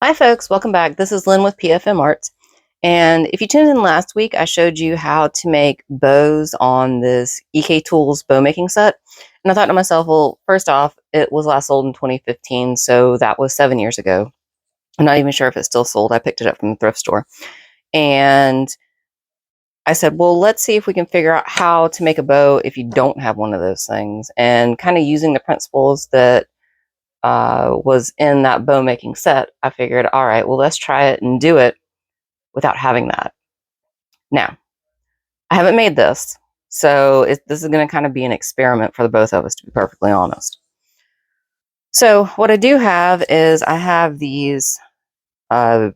Hi folks, welcome back. This is Lynn with PFM Arts. And if you tuned in last week, I showed you how to make bows on this EK Tools bow making set. And I thought to myself, well, first off, it was last sold in 2015, so that was 7 years ago. I'm not even sure if it's still sold. I picked it up from the thrift store. And I said, well, let's see if we can figure out how to make a bow if you don't have one of those things. And kind of using the principles that was in that bow making set, I figured, all right, well, let's try it and do it without having that. Now, I haven't made this, so this is going to kind of be an experiment for the both of us, to be perfectly honest. So what I do have is I have these, the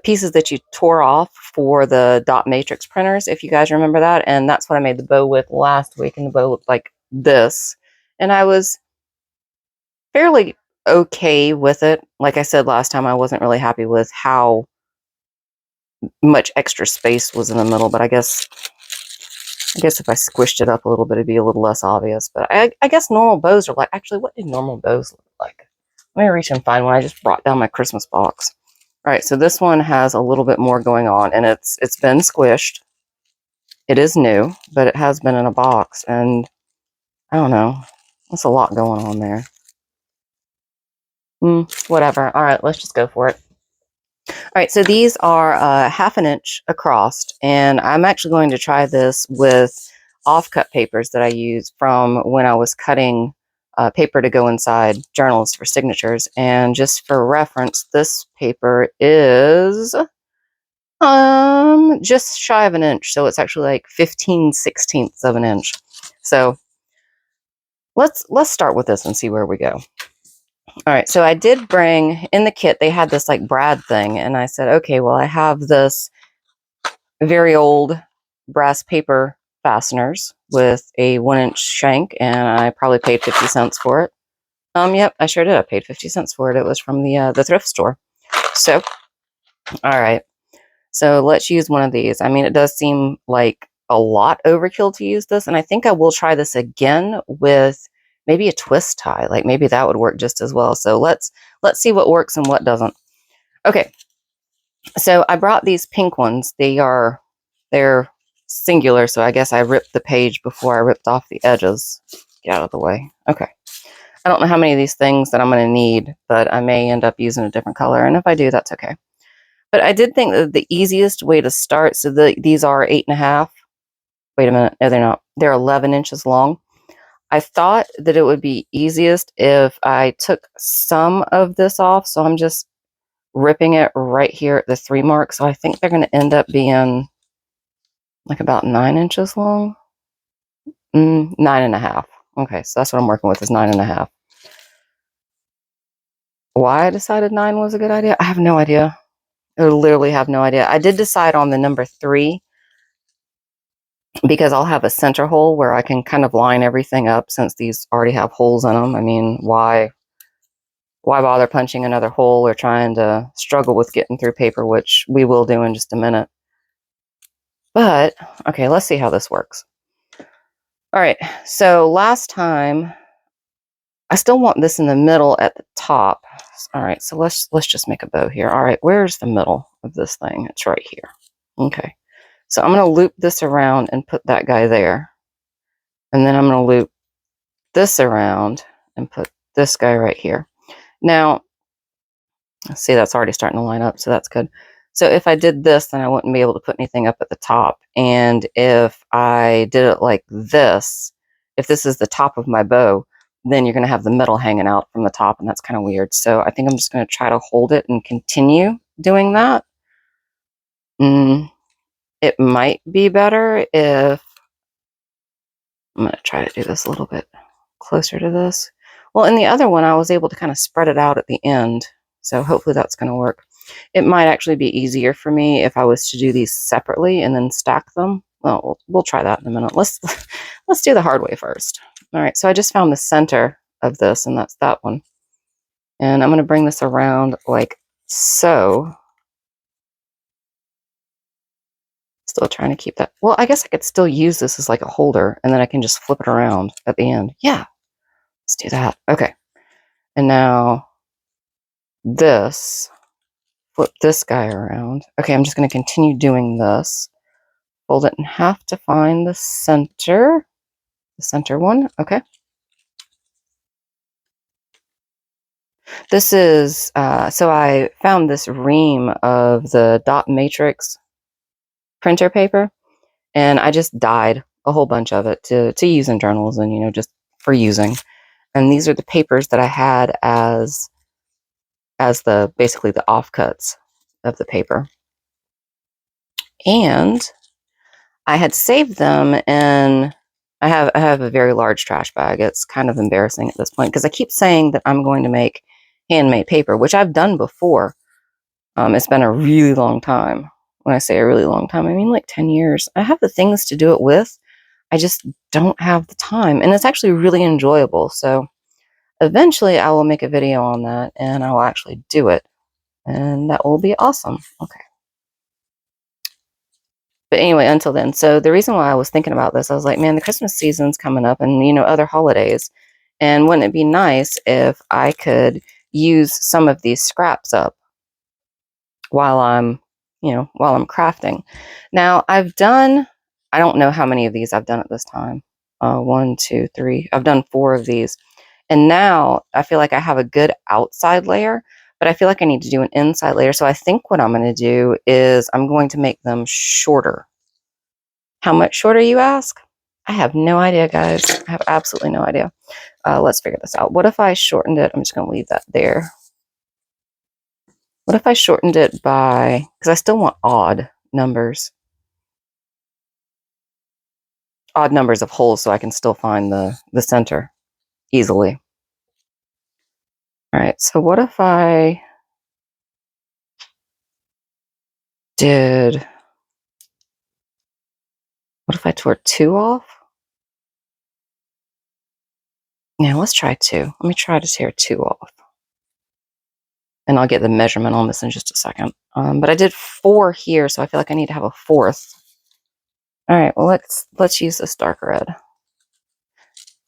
pieces that you tore off for the dot matrix printers, if you guys remember that, and that's what I made the bow with last week, and the bow looked like this, and I was fairly okay with it. Like I said last time, I wasn't really happy with how much extra space was in the middle, but I guess if I squished it up a little bit, it'd be a little less obvious. But I guess normal bows are like, actually, what do normal bows look like? Let me reach and find one. I just brought down my Christmas box. All right, so this one has a little bit more going on, and it's been squished. It is new, but it has been in a box, and I don't know. That's a lot going on there. Whatever. All right, let's just go for it. All right, so these are 1/2 inch across, and I'm actually going to try this with offcut papers that I use from when I was cutting paper to go inside journals for signatures. And just for reference, this paper is just shy of an inch, so it's actually like 15/16 of an inch. So let's start with this and see where we go. All right, so I did bring in the kit, they had this like brad thing, and I said, okay, well, I have this very old brass paper fasteners with a 1-inch shank, and I probably paid 50 cents for it. Yep, I sure did. I paid 50 cents for it. It was from the thrift store. So, all right. So let's use one of these. I mean, it does seem like a lot overkill to use this, and I think I will try this again with maybe a twist tie. Like maybe that would work just as well. So let's see what works and what doesn't. Okay. So I brought these pink ones. They're singular, so I guess I ripped the page before I ripped off the edges. Get out of the way. Okay. I don't know how many of these things that I'm going to need, but I may end up using a different color, and if I do, that's okay. But I did think that the easiest way to start, so these are 8.5. Wait a minute. No, they're not. They're 11 inches long. I thought that it would be easiest if I took some of this off, so I'm just ripping it right here at the 3 mark. So I think they're going to end up being like about 9 inches long. 9.5. Okay, so that's what I'm working with, is 9.5. Why I decided 9 was a good idea, I have no idea. I literally have no idea. I did decide on the number 3 because I'll have a center hole where I can kind of line everything up, since these already have holes in them. I mean, why bother punching another hole or trying to struggle with getting through paper, which we will do in just a minute. But, okay, let's see how this works. All right, so last time, I still want this in the middle at the top. All right, so let's just make a bow here. All right, where's the middle of this thing? It's right here. Okay, so I'm going to loop this around and put that guy there. And then I'm going to loop this around and put this guy right here. Now, see, that's already starting to line up, so that's good. So if I did this, then I wouldn't be able to put anything up at the top. And if I did it like this, if this is the top of my bow, then you're going to have the middle hanging out from the top, and that's kind of weird. So I think I'm just going to try to hold it and continue doing that. It might be better if I'm going to try to do this a little bit closer to this. Well, in the other one, I was able to kind of spread it out at the end. So hopefully that's going to work. It might actually be easier for me if I was to do these separately and then stack them. Well, we'll try that in a minute. Let's do the hard way first. All right, so I just found the center of this, and that's that one. And I'm going to bring this around like so. Still trying to keep that. Well, I guess I could still use this as like a holder, and then I can just flip it around at the end. Yeah, let's do that. Okay. And now this, flip this guy around. Okay, I'm just going to continue doing this. Fold it in half to find the center one. Okay. This is, so I found this ream of the dot matrix printer paper, and I just dyed a whole bunch of it to use in journals and, you know, just for using. And these are the papers that I had as the basically the offcuts of the paper. And I had saved them in, I have a very large trash bag. It's kind of embarrassing at this point because I keep saying that I'm going to make handmade paper, which I've done before. It's been a really long time. When I say a really long time, I mean like 10 years. I have the things to do it with. I just don't have the time. And it's actually really enjoyable. So eventually I will make a video on that and I will actually do it. And that will be awesome. Okay. But anyway, until then. So the reason why I was thinking about this, I was like, man, the Christmas season's coming up and, you know, other holidays. And wouldn't it be nice if I could use some of these scraps up while I'm, you know, while I'm crafting. Now I've done, I don't know how many of these I've done at this time. 1, 2, 3. I've done 4 of these. And now I feel like I have a good outside layer, but I feel like I need to do an inside layer. So I think what I'm going to do is I'm going to make them shorter. How much shorter, you ask? I have no idea, guys. I have absolutely no idea. Let's figure this out. What if I shortened it? I'm just going to leave that there. What if I shortened it by, because I still want odd numbers. Odd numbers of holes so I can still find the center easily. All right, so what if I did, what if I tore 2 off? Yeah, let's try 2. Let me try to tear 2 off. And I'll get the measurement on this in just a second. But I did 4 here, so I feel like I need to have a 4th. All right, well, let's use this dark red.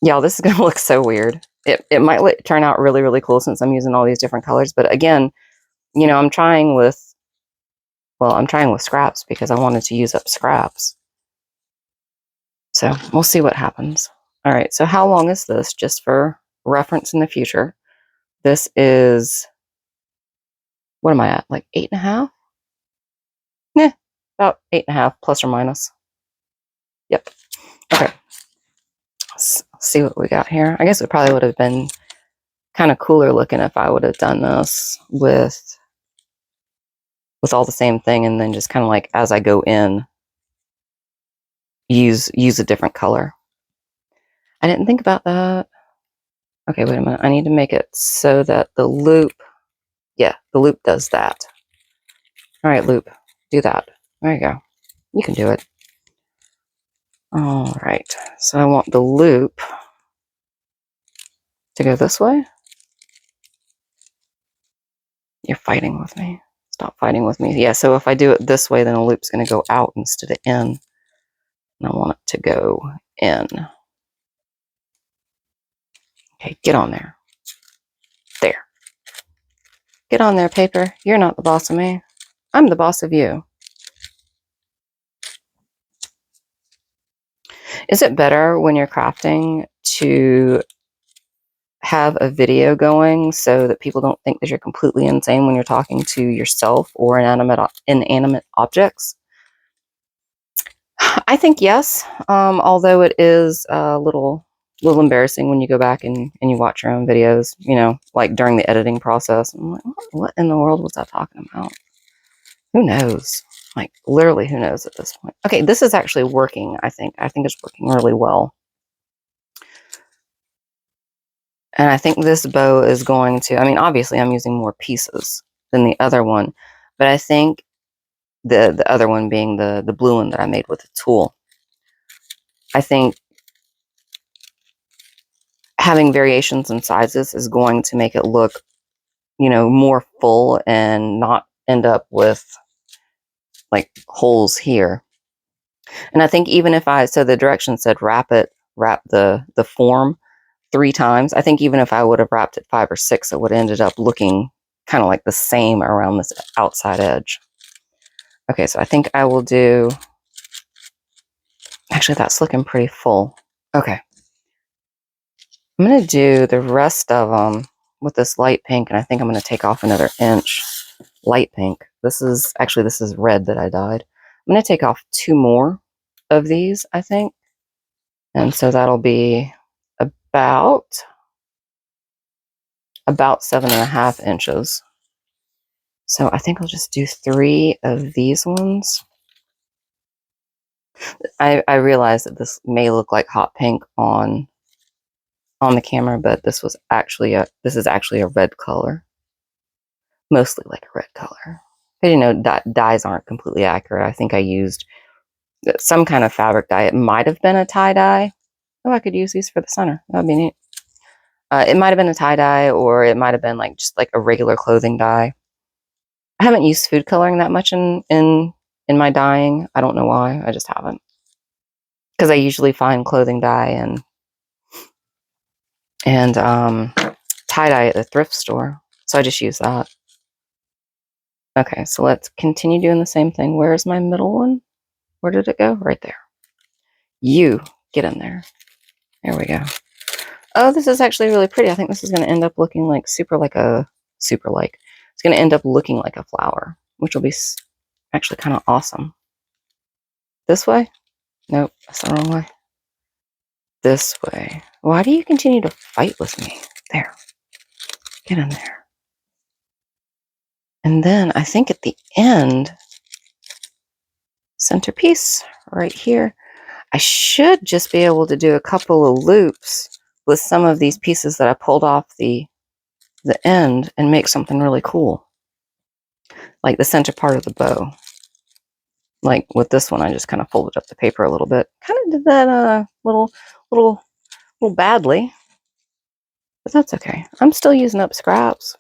Y'all, this is going to look so weird. It might turn out really, really cool since I'm using all these different colors. But again, you know, I'm trying with scraps because I wanted to use up scraps. So we'll see what happens. All right, so how long is this? Just for reference in the future. This is, what am I at? Like 8.5? Yeah, about 8.5 plus or minus. Yep. Okay. Let's see what we got here. I guess it probably would have been kind of cooler looking if I would have done this with all the same thing and then just kind of like as I go in, use a different color. I didn't think about that. Okay, wait a minute. I need to make it so that the loop, yeah, the loop does that. All right, loop, do that. There you go. You can do it. All right, so I want the loop to go this way. You're fighting with me. Stop fighting with me. Yeah, so if I do it this way, then the loop's going to go out instead of in. And I want it to go in. Okay, get on there. There. Get on there, paper. You're not the boss of me. I'm the boss of you. Is it better when you're crafting to have a video going so that people don't think that you're completely insane when you're talking to yourself or inanimate objects? I think yes, although it is a little embarrassing when you go back and you watch your own videos, you know, like during the editing process. I'm like, what in the world was I talking about? Who knows? Like, literally, who knows at this point? Okay, this is actually working, I think. I think it's working really well. And I think this bow is going to, I mean, obviously I'm using more pieces than the other one, but I think the other one being the blue one that I made with a tool, I think having variations in sizes is going to make it look, you know, more full and not end up with like holes here. And I think even if so the direction said wrap the form 3 times. I think even if I would have wrapped it 5 or 6, it would have ended up looking kind of like the same around this outside edge. Okay, so I think I will do, actually that's looking pretty full. Okay. I'm going to do the rest of them with this light pink, and I think I'm going to take off another inch. Light pink. This is red that I dyed. I'm going to take off 2 more of these, I think. And so that'll be about 7.5 inches. So I think I'll just do 3 of these ones. I realize that this may look like hot pink on the camera, but this is actually a red color. Mostly like a red color. But you know, dyes aren't completely accurate. I think I used some kind of fabric dye. It might have been a tie-dye. Oh, I could use these for the center. That would be neat. It might have been a tie-dye, or it might have been like just like a regular clothing dye. I haven't used food coloring that much in my dyeing. I don't know why. I just haven't. Because I usually find clothing dye and tie-dye at the thrift store. So I just use that. Okay, so let's continue doing the same thing. Where's my middle one? Where did it go? Right there. You get in there. There we go. Oh, this is actually really pretty. I think this is going to end up looking like it's going to end up looking like a flower, which will be actually kind of awesome. This way? Nope, that's the wrong way. This way. Why do you continue to fight with me? There. Get in there. And then I think at the end, centerpiece right here, I should just be able to do a couple of loops with some of these pieces that I pulled off the end and make something really cool. Like the center part of the bow. Like with this one, I just kind of folded up the paper a little bit. Kind of did that little badly. But that's okay. I'm still using up scraps.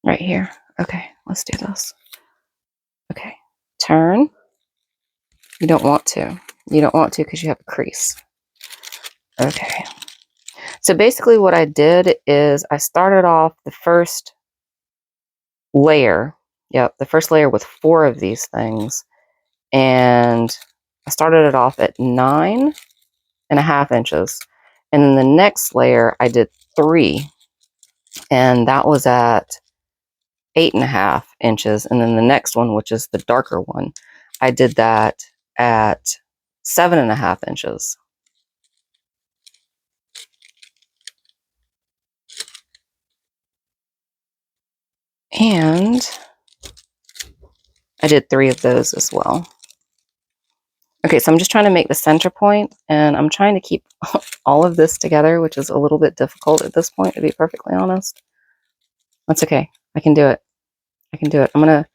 Right here. Okay, let's do this. Okay, turn. You don't want to. You don't want to because you have a crease. Okay. So basically what I did is I started off the first layer. Yep, the first layer with 4 of these things. And I started it off at 9.5 inches. And then the next layer I did 3. And that was at 8.5 inches. And then the next one, which is the darker one, I did that at 7.5 inches. And I did 3 of those as well. Okay, so I'm just trying to make the center point, and I'm trying to keep all of this together, which is a little bit difficult at this point, to be perfectly honest. That's okay. I can do it. I can do it. I'm going to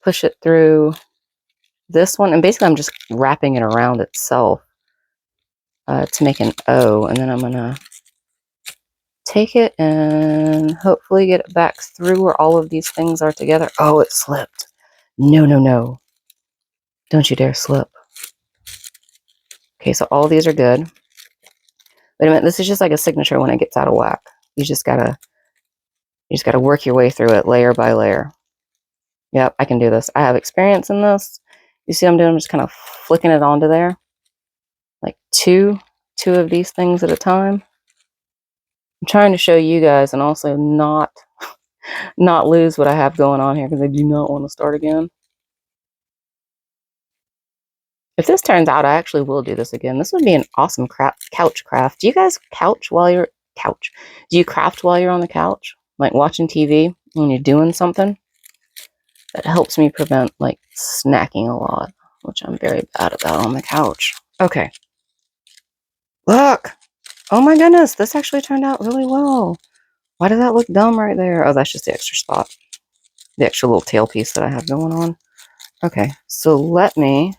push it through this one, and basically I'm just wrapping it around itself to make an O, and then I'm going to take it and hopefully get it back through where all of these things are together. Oh, it slipped. No, no, no. Don't you dare slip. Okay, so all these are good. Wait a minute, this is just like a signature when it gets out of whack. You just gotta work your way through it layer by layer. Yep, I can do this. I have experience in this. You see what I'm doing? I'm just kind of flicking it onto there. Like two of these things at a time. I'm trying to show you guys and also not lose what I have going on here because I do not want to start again. If this turns out, I actually will do this again. This would be an awesome couch craft. Do you guys couch while you're Do you craft while you're on the couch? Like watching TV when you're doing something? That helps me prevent like snacking a lot, which I'm very bad about on the couch. Okay. Look! Oh my goodness, this actually turned out really well. Why did that look dumb right there? Oh, that's just the extra spot. The extra little tail piece that I have going on. Okay, so let me...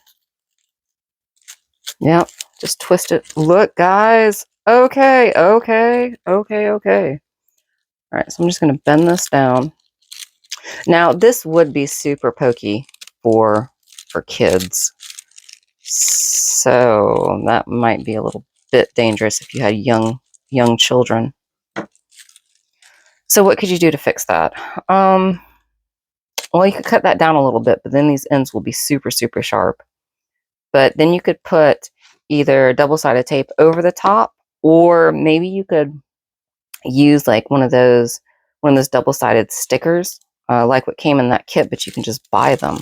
Yep, just twist it. Look, guys. Okay, okay, okay, okay. All right, so I'm just going to bend this down. Now, this would be super pokey for kids. So that might be a little bit dangerous if you had young children. So what could you do to fix that? Well, you could cut that down a little bit, but then these ends will be super, super sharp. But then you could put either double-sided tape over the top, or maybe you could use like one of those double-sided stickers, like what came in that kit, but you can just buy them.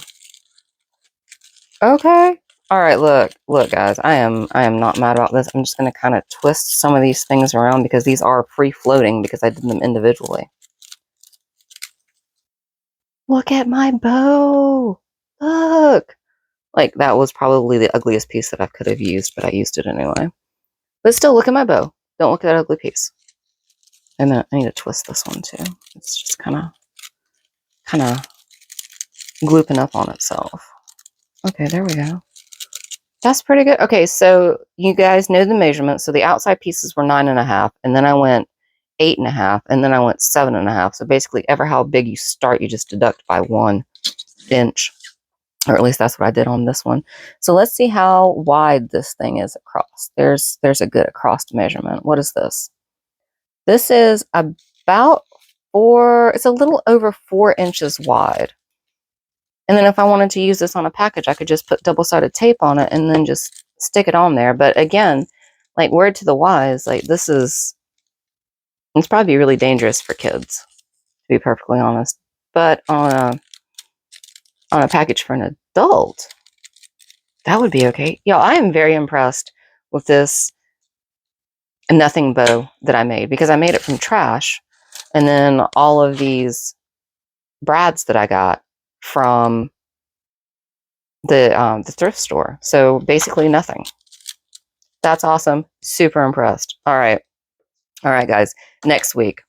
Okay. All right, look, guys, I am not mad about this. I'm just going to kind of twist some of these things around because these are free floating because I did them individually. Look at my bow. Look. Like, that was probably the ugliest piece that I could have used, but I used it anyway. But still, look at my bow. Don't look at that ugly piece. And then I need to twist this one too. It's just kind of glooping up on itself. Okay, there we go. That's pretty good. Okay, so you guys know the measurements. So the outside pieces were 9.5, and then I went 8.5, and then I went 7.5. So basically, ever how big you start, you just deduct by 1 inch, or at least that's what I did on this one. So let's see how wide this thing is across. There's a good across measurement. What is this? This is about 4. It's a little over 4 inches wide. And then if I wanted to use this on a package, I could just put double-sided tape on it and then just stick it on there. But again, like, word to the wise, like, it's probably really dangerous for kids, to be perfectly honest. But on a package for an adult, that would be okay. Y'all, I am very impressed with this nothing bow that I made, because I made it from trash. And then all of these brads that I got from the thrift store. So basically nothing. That's awesome. Super impressed. All right, guys. Next week,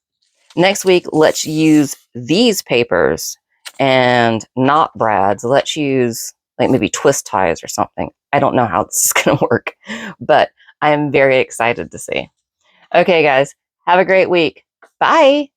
let's use these papers and not brads. Let's use like maybe twist ties or something. I don't know how this is going to work, but I am very excited to see. Okay, guys, have a great week. Bye.